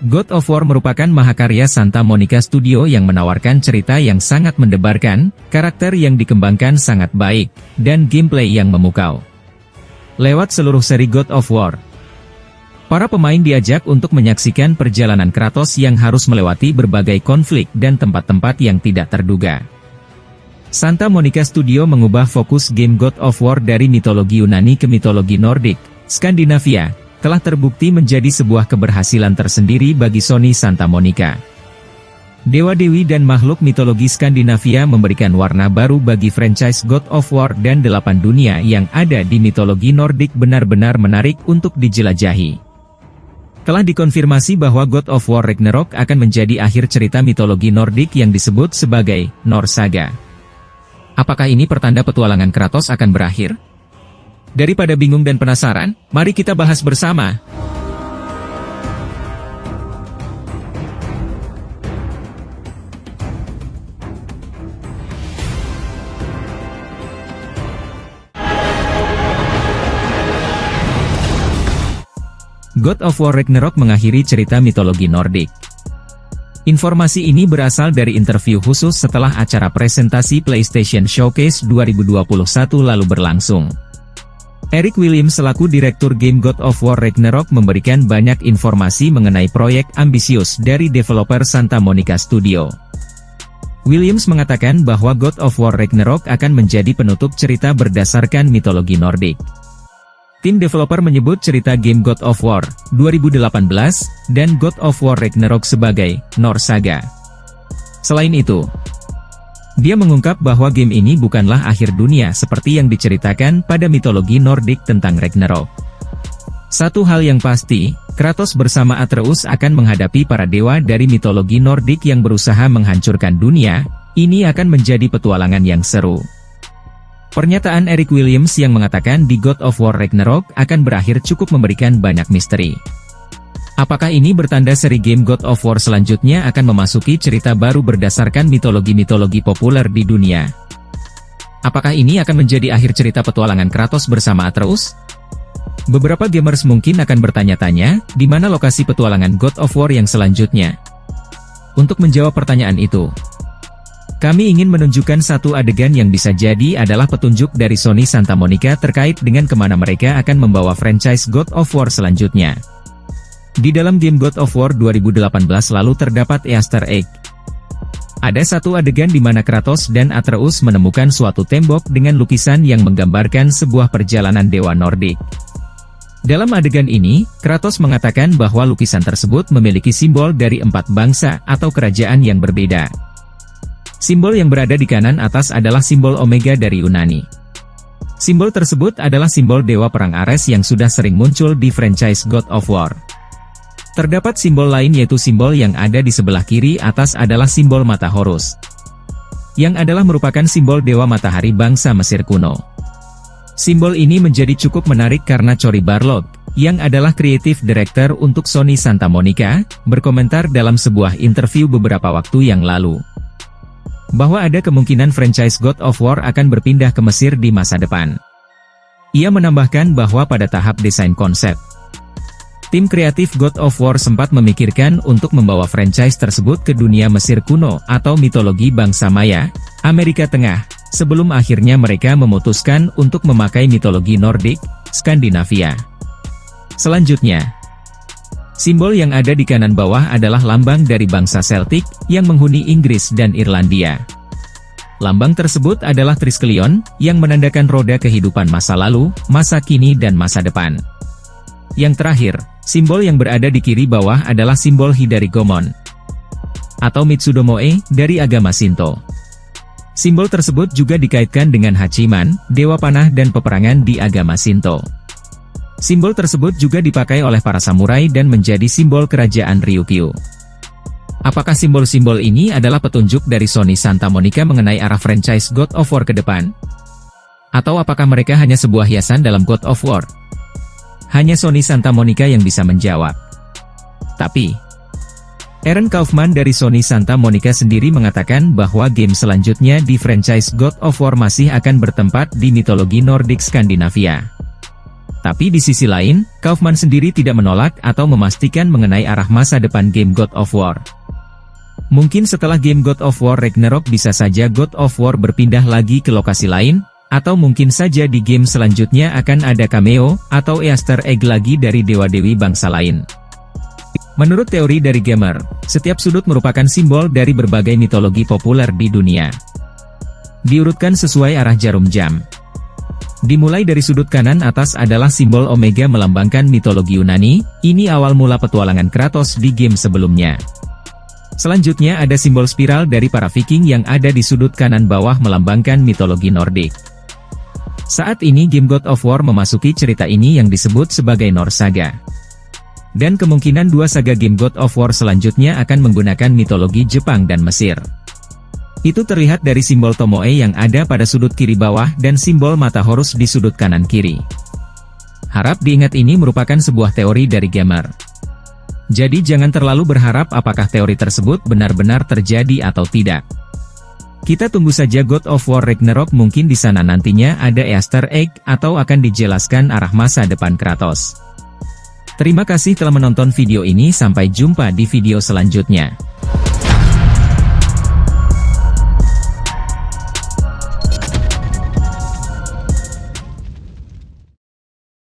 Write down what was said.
God of War merupakan mahakarya Santa Monica Studio yang menawarkan cerita yang sangat mendebarkan, karakter yang dikembangkan sangat baik, dan gameplay yang memukau. Lewat seluruh seri God of War, para pemain diajak untuk menyaksikan perjalanan Kratos yang harus melewati berbagai konflik dan tempat-tempat yang tidak terduga. Santa Monica Studio mengubah fokus game God of War dari mitologi Yunani ke mitologi Nordik, Skandinavia, telah terbukti menjadi sebuah keberhasilan tersendiri bagi Sony Santa Monica. Dewa-dewi dan makhluk mitologi Skandinavia memberikan warna baru bagi franchise God of War, dan 8 dunia yang ada di mitologi Nordik benar-benar menarik untuk dijelajahi. Telah dikonfirmasi bahwa God of War Ragnarok akan menjadi akhir cerita mitologi Nordik yang disebut sebagai Norse Saga. Apakah ini pertanda petualangan Kratos akan berakhir? Daripada bingung dan penasaran, mari kita bahas bersama. God of War Ragnarok mengakhiri cerita mitologi Nordik. Informasi ini berasal dari interview khusus setelah acara presentasi PlayStation Showcase 2021 lalu berlangsung. Eric Williams selaku direktur game God of War Ragnarok memberikan banyak informasi mengenai proyek ambisius dari developer Santa Monica Studio. Williams mengatakan bahwa God of War Ragnarok akan menjadi penutup cerita berdasarkan mitologi Nordik. Tim developer menyebut cerita game God of War 2018 dan God of War Ragnarok sebagai Norse Saga. Selain itu, dia mengungkap bahwa game ini bukanlah akhir dunia seperti yang diceritakan pada mitologi Nordik tentang Ragnarok. Satu hal yang pasti, Kratos bersama Atreus akan menghadapi para dewa dari mitologi Nordik yang berusaha menghancurkan dunia. Ini akan menjadi petualangan yang seru. Pernyataan Eric Williams yang mengatakan di God of War Ragnarok akan berakhir cukup memberikan banyak misteri. Apakah ini bertanda seri game God of War selanjutnya akan memasuki cerita baru berdasarkan mitologi-mitologi populer di dunia? Apakah ini akan menjadi akhir cerita petualangan Kratos bersama Atreus? Beberapa gamers mungkin akan bertanya-tanya, di mana lokasi petualangan God of War yang selanjutnya? Untuk menjawab pertanyaan itu, kami ingin menunjukkan satu adegan yang bisa jadi adalah petunjuk dari Sony Santa Monica terkait dengan kemana mereka akan membawa franchise God of War selanjutnya. Di dalam game God of War 2018 lalu terdapat Easter egg. Ada satu adegan di mana Kratos dan Atreus menemukan suatu tembok dengan lukisan yang menggambarkan sebuah perjalanan dewa Nordik. Dalam adegan ini, Kratos mengatakan bahwa lukisan tersebut memiliki simbol dari 4 bangsa atau kerajaan yang berbeda. Simbol yang berada di kanan atas adalah simbol Omega dari Yunani. Simbol tersebut adalah simbol dewa perang Ares yang sudah sering muncul di franchise God of War. Terdapat simbol lain yaitu simbol yang ada di sebelah kiri atas adalah simbol mata Horus, yang adalah merupakan simbol dewa matahari bangsa Mesir kuno. Simbol ini menjadi cukup menarik karena Cory Barlog, yang adalah creative director untuk Sony Santa Monica, berkomentar dalam sebuah interview beberapa waktu yang lalu, bahwa ada kemungkinan franchise God of War akan berpindah ke Mesir di masa depan. Ia menambahkan bahwa pada tahap desain konsep, tim kreatif God of War sempat memikirkan untuk membawa franchise tersebut ke dunia Mesir kuno atau mitologi bangsa Maya, Amerika Tengah, sebelum akhirnya mereka memutuskan untuk memakai mitologi Nordik, Skandinavia. Selanjutnya, simbol yang ada di kanan bawah adalah lambang dari bangsa Celtic yang menghuni Inggris dan Irlandia. Lambang tersebut adalah Triskelion, yang menandakan roda kehidupan masa lalu, masa kini dan masa depan. Yang terakhir, simbol yang berada di kiri bawah adalah simbol Hidari Gomon atau Mitsudomoe dari agama Shinto. Simbol tersebut juga dikaitkan dengan Hachiman, dewa panah dan peperangan di agama Shinto. Simbol tersebut juga dipakai oleh para samurai dan menjadi simbol kerajaan Ryukyu. Apakah simbol-simbol ini adalah petunjuk dari Sony Santa Monica mengenai arah franchise God of War ke depan? Atau apakah mereka hanya sebuah hiasan dalam God of War? Hanya Sony Santa Monica yang bisa menjawab. Tapi, Aaron Kaufman dari Sony Santa Monica sendiri mengatakan bahwa game selanjutnya di franchise God of War masih akan bertempat di mitologi Nordik Skandinavia. Tapi di sisi lain, Kaufman sendiri tidak menolak atau memastikan mengenai arah masa depan game God of War. Mungkin setelah game God of War Ragnarok bisa saja God of War berpindah lagi ke lokasi lain, atau mungkin saja di game selanjutnya akan ada cameo, atau Easter egg lagi dari dewa-dewi bangsa lain. Menurut teori dari gamer, setiap sudut merupakan simbol dari berbagai mitologi populer di dunia. Diurutkan sesuai arah jarum jam. Dimulai dari sudut kanan atas adalah simbol Omega melambangkan mitologi Yunani, ini awal mula petualangan Kratos di game sebelumnya. Selanjutnya ada simbol spiral dari para Viking yang ada di sudut kanan bawah melambangkan mitologi Nordik. Saat ini game God of War memasuki cerita ini yang disebut sebagai Norse Saga. Dan kemungkinan dua saga game God of War selanjutnya akan menggunakan mitologi Jepang dan Mesir. Itu terlihat dari simbol Tomoe yang ada pada sudut kiri bawah dan simbol mata Horus di sudut kanan kiri. Harap diingat ini merupakan sebuah teori dari gamer. Jadi jangan terlalu berharap apakah teori tersebut benar-benar terjadi atau tidak. Kita tunggu saja God of War Ragnarok, mungkin di sana nantinya ada Easter egg atau akan dijelaskan arah masa depan Kratos. Terima kasih telah menonton video ini, sampai jumpa di video selanjutnya.